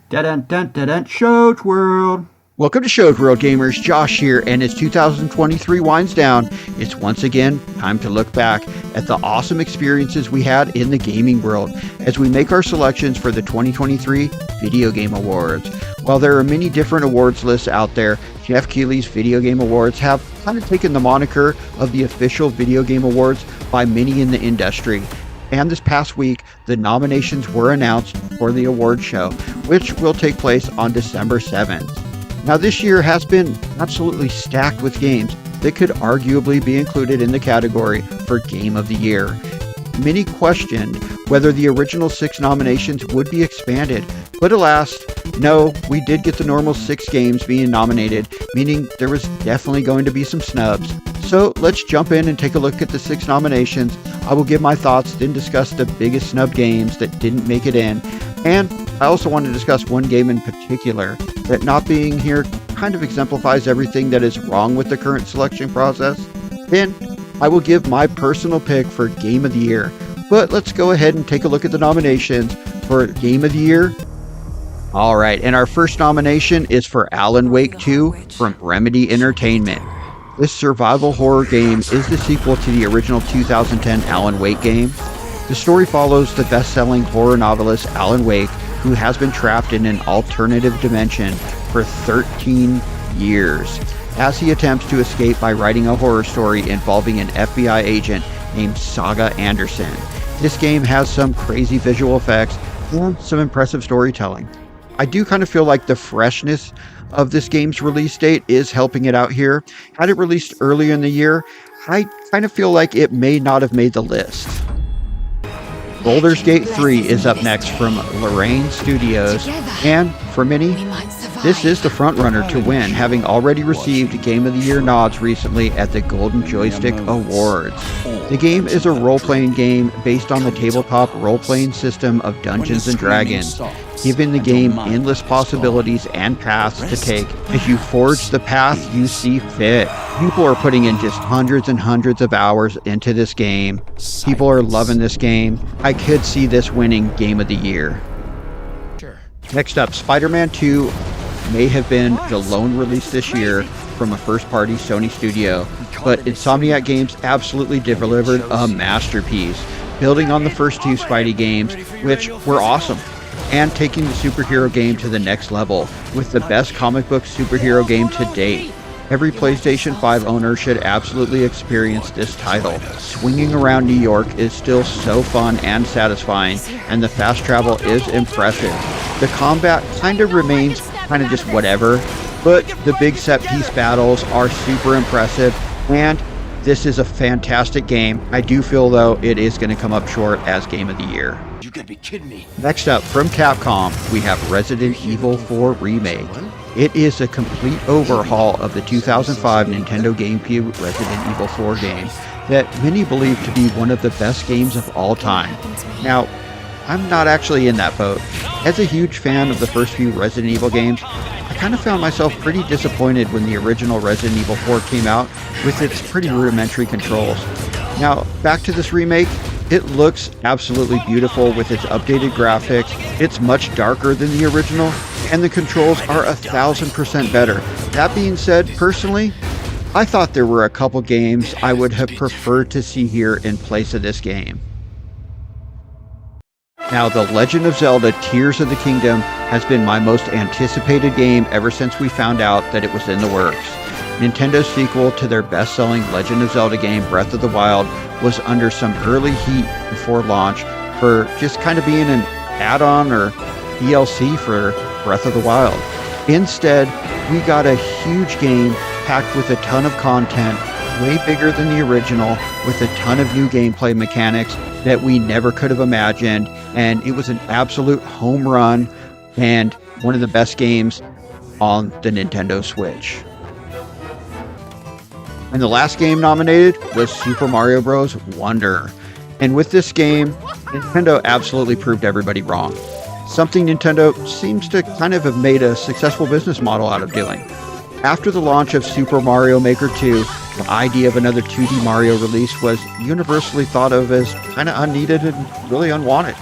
Dun Shows World. Welcome to Shows World, gamers. Josh here, and as 2023 winds down, it's once again time to look back at the awesome experiences we had in the gaming world as we make our selections for the 2023 Video Game Awards. While there are many different awards lists out there, Jeff Keighley's Video Game Awards have kind of taken the moniker of the official Video Game Awards by many in the industry. And this past week, the nominations were announced for the award show, which will take place on December 7th. Now, this year has been absolutely stacked with games that could arguably be included in the category for Game of the Year. Many questioned whether the original 6 nominations would be expanded, but alas, no, we did get the normal 6 games being nominated, meaning there was definitely going to be some snubs. So let's jump in and take a look at the 6 nominations. I will give my thoughts, then discuss the biggest snub games that didn't make it in, and I also want to discuss one game in particular that not being here kind of exemplifies everything that is wrong with the current selection process. Then I will give my personal pick for Game of the Year. But let's go ahead and take a look at the nominations for Game of the Year. Alright, and our first nomination is for Alan Wake 2 from Remedy Entertainment. This survival horror game is the sequel to the original 2010 Alan Wake game. The story follows the best-selling horror novelist Alan Wake, who has been trapped in an alternative dimension for 13 years, as he attempts to escape by writing a horror story involving an FBI agent named Saga Anderson. This game has some crazy visual effects and some impressive storytelling. I do kind of feel like the freshness of this game's release date is helping it out here. Had it released earlier in the year, I kind of feel like it may not have made the list. Baldur's Gate 3 is up next from Lorraine Studios, and for many, this is the frontrunner to win, having already received Game of the Year nods recently at the Golden Joystick Awards. The game is a role-playing game based on the tabletop role-playing system of Dungeons & Dragons, giving the game endless possibilities and paths to take as you forge the path you see fit. People are putting in just hundreds and hundreds of hours into this game. People are loving this game. I could see this winning Game of the Year. Next up, Spider-Man 2 may have been the lone release this year from a first-party Sony studio, but Insomniac Games absolutely delivered a masterpiece, building on the first 2 Spidey games, which were awesome, and taking the superhero game to the next level with the best comic book superhero game to date. Every PlayStation 5 owner should absolutely experience this title. Swinging around New York is still so fun and satisfying, and the fast travel is impressive. The combat kind of remains kind of just whatever, but the big set piece battles are super impressive, and this is a fantastic game. I do feel though it is going to come up short as Game of the Year. You gotta be kidding me. Next up, from Capcom, we have Resident Evil 4 Remake. It is a complete overhaul of the 2005 Nintendo GameCube Resident Evil 4 game that many believe to be one of the best games of all time. Now, I'm not actually in that boat. As a huge fan of the first few Resident Evil games, I kind of found myself pretty disappointed when the original Resident Evil 4 came out with its pretty rudimentary controls. Now, back to this remake, it looks absolutely beautiful with its updated graphics. It's much darker than the original, and the controls are 1000% better. That being said, personally, I thought there were a couple games I would have preferred to see here in place of this game. Now, The Legend of Zelda Tears of the Kingdom has been my most anticipated game ever since we found out that it was in the works. Nintendo's sequel to their best-selling Legend of Zelda game, Breath of the Wild, was under some early heat before launch for just kind of being an add-on or DLC for Breath of the Wild. Instead, we got a huge game packed with a ton of content, way bigger than the original, with a ton of new gameplay mechanics that we never could have imagined, and it was an absolute home run and one of the best games on the Nintendo Switch. And the last game nominated was Super Mario Bros. Wonder. And with this game, Nintendo absolutely proved everybody wrong. Something Nintendo seems to kind of have made a successful business model out of doing. After the launch of Super Mario Maker 2, the idea of another 2D Mario release was universally thought of as kind of unneeded and really unwanted.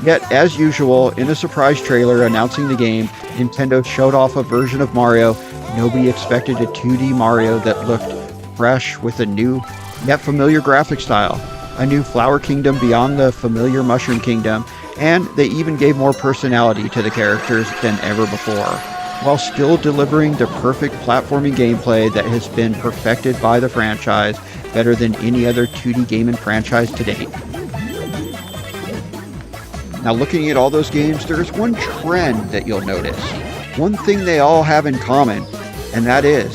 Yet, as usual, in a surprise trailer announcing the game, Nintendo showed off a version of Mario. Nobody expected a 2D Mario that looked fresh with a new, yet familiar graphic style, a new Flower Kingdom beyond the familiar Mushroom Kingdom, and they even gave more personality to the characters than ever before, while still delivering the perfect platforming gameplay that has been perfected by the franchise better than any other 2D game in franchise to date. Now, looking at all those games, there's one trend that you'll notice. One thing they all have in common, and that is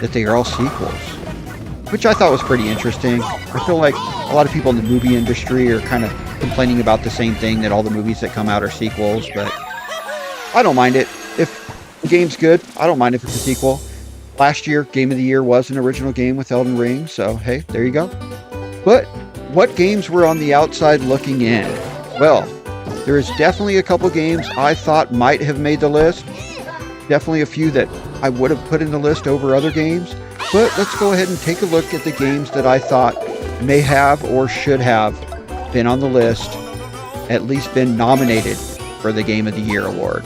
that they are all sequels, which I thought was pretty interesting. I feel like a lot of people in the movie industry are kind of complaining about the same thing, that all the movies that come out are sequels, but I don't mind it. If the game's good, I don't mind if it's a sequel. Last year, Game of the Year was an original game with Elden Ring, so hey, there you go. But what games were on the outside looking in? Well, there is definitely a couple games I thought might have made the list. Definitely a few that I would have put in the list over other games. But let's go ahead and take a look at the games that I thought may have or should have been on the list, at least been nominated for the Game of the Year award.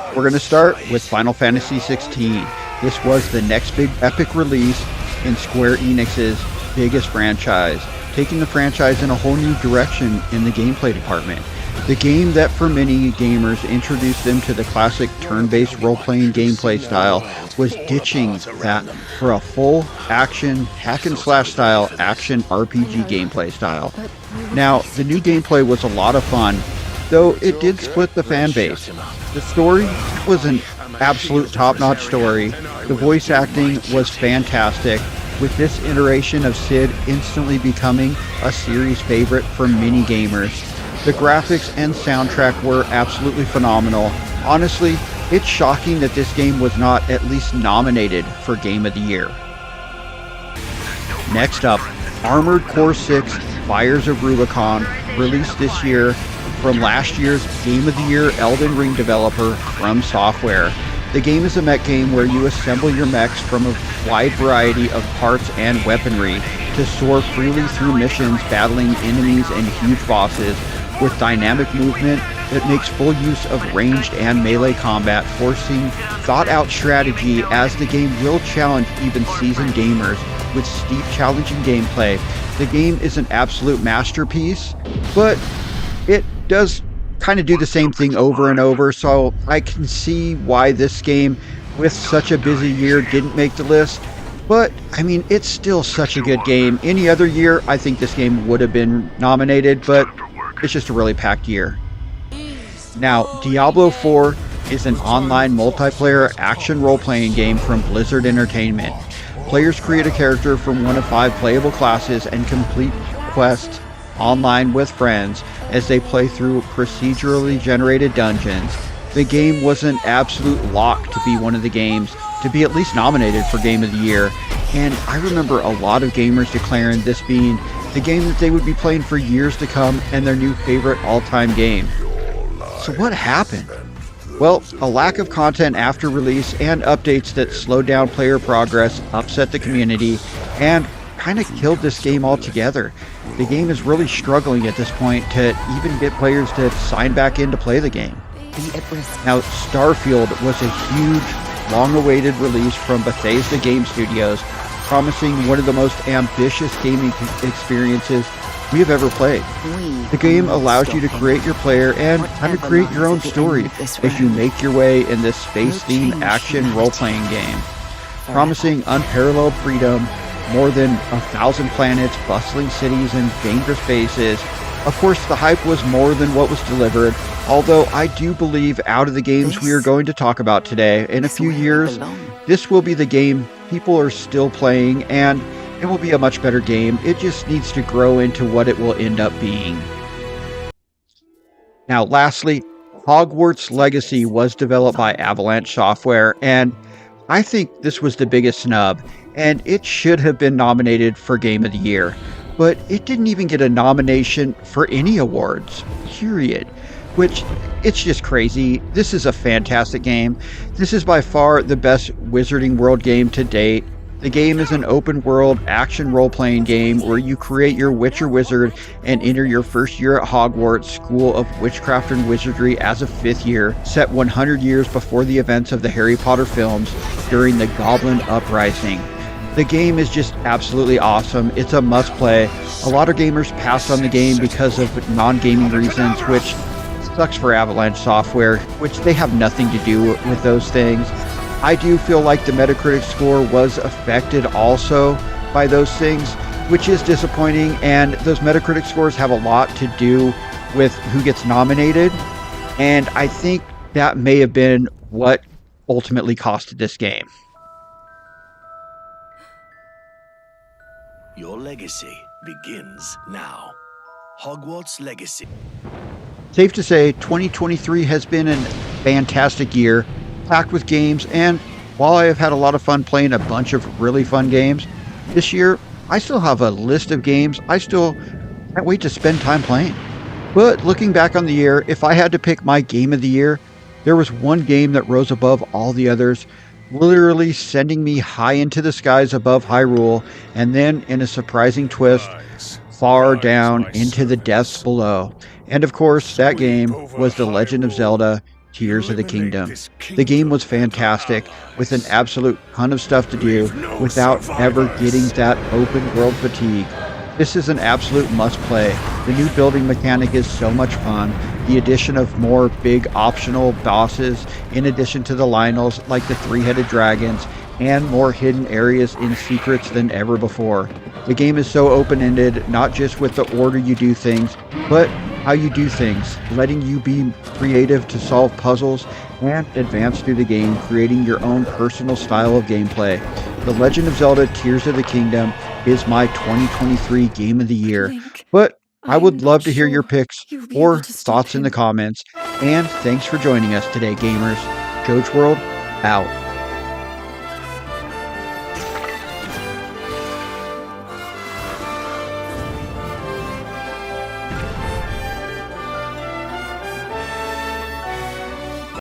We're going to start with Final Fantasy XVI. This was the next big epic release in Square Enix's biggest franchise, taking the franchise in a whole new direction in the gameplay department. The game that for many gamers introduced them to the classic turn-based role-playing gameplay style was ditching that for a full action hack-and-slash style action RPG gameplay style. Now, the new gameplay was a lot of fun, though it did split the fan base. The story was an absolute top-notch story. The voice acting was fantastic, with this iteration of Cid instantly becoming a series favorite for many gamers. The graphics and soundtrack were absolutely phenomenal. Honestly, it's shocking that this game was not at least nominated for Game of the Year. Next up, Armored Core 6 Fires of Rubicon, released this year from last year's Game of the Year Elden Ring developer From Software. The game is a mech game where you assemble your mechs from a wide variety of parts and weaponry to soar freely through missions, battling enemies and huge bosses with dynamic movement that makes full use of ranged and melee combat, forcing thought-out strategy as the game will challenge even seasoned gamers with steep, challenging gameplay. The game is an absolute masterpiece, but it does kind of do the same thing over and over, so I can see why this game, with such a busy year, didn't make the list. But I mean, it's still such a good game. Any other year, I think this game would have been nominated, but it's just a really packed year. Now, Diablo 4 is an online multiplayer action role-playing game from Blizzard Entertainment. Players create a character from one of 5 playable classes and complete quests online with friends as they play through procedurally generated dungeons. The game was an absolute lock to be one of the games to be at least nominated for Game of the Year, and I remember a lot of gamers declaring this being the game that they would be playing for years to come and their new favorite all-time game. So what happened? Well, a lack of content after release and updates that slowed down player progress upset the community and kind of killed this game altogether. The game is really struggling at this point to even get players to sign back in to play the game. Now, Starfield was a huge, long-awaited release from Bethesda Game Studios, promising one of the most ambitious gaming experiences we have ever played. The game allows you to create your player and kind of create your own story as you make your way in this space-themed action role-playing game, promising unparalleled freedom, more than 1,000 planets, bustling cities, and dangerous bases. Of course, the hype was more than what was delivered, although I do believe out of the games we are going to talk about today, in a few years, this will be the game people are still playing, and it will be a much better game. It just needs to grow into what it will end up being. Now, lastly, Hogwarts Legacy was developed by Avalanche Software, and I think this was the biggest snub, and it should have been nominated for Game of the Year, but it didn't even get a nomination for any awards, period, which, it's just crazy. This is a fantastic game. This is by far the best Wizarding World game to date. The game is an open world action role playing game where you create your Witcher wizard and enter your first year at Hogwarts School of Witchcraft and Wizardry as a 5th year, set 100 years before the events of the Harry Potter films during the Goblin Uprising. The game is just absolutely awesome. It's a must play. A lot of gamers pass on the game because of non-gaming reasons, which sucks for Avalanche Software, which they have nothing to do with those things. I do feel like the Metacritic score was affected also by those things, which is disappointing, and those Metacritic scores have a lot to do with who gets nominated, and I think that may have been what ultimately costed this game. Your legacy begins now. Hogwarts Legacy. Safe to say, 2023 has been a fantastic year, packed with games, and while I have had a lot of fun playing a bunch of really fun games, this year I still have a list of games I still can't wait to spend time playing. But looking back on the year, if I had to pick my game of the year, there was one game that rose above all the others, literally sending me high into the skies above Hyrule, and then in a surprising twist, far down into the depths below. And of course, that game was The Legend of Zelda: Tears of the Kingdom. The game was fantastic, with an absolute ton of stuff to do without ever getting that open world fatigue. This is an absolute must play. The new building mechanic is so much fun. The addition of more big optional bosses, in addition to the Lynels like the 3-headed dragons, and more hidden areas in secrets than ever before. The game is so open-ended, not just with the order you do things, but how you do things, letting you be creative to solve puzzles and advance through the game, creating your own personal style of gameplay. The Legend of Zelda: Tears of the Kingdom is my 2023 Game of the Year, but I would love to hear your picks or thoughts in the comments, and thanks for joining us today, gamers. Coach World, out.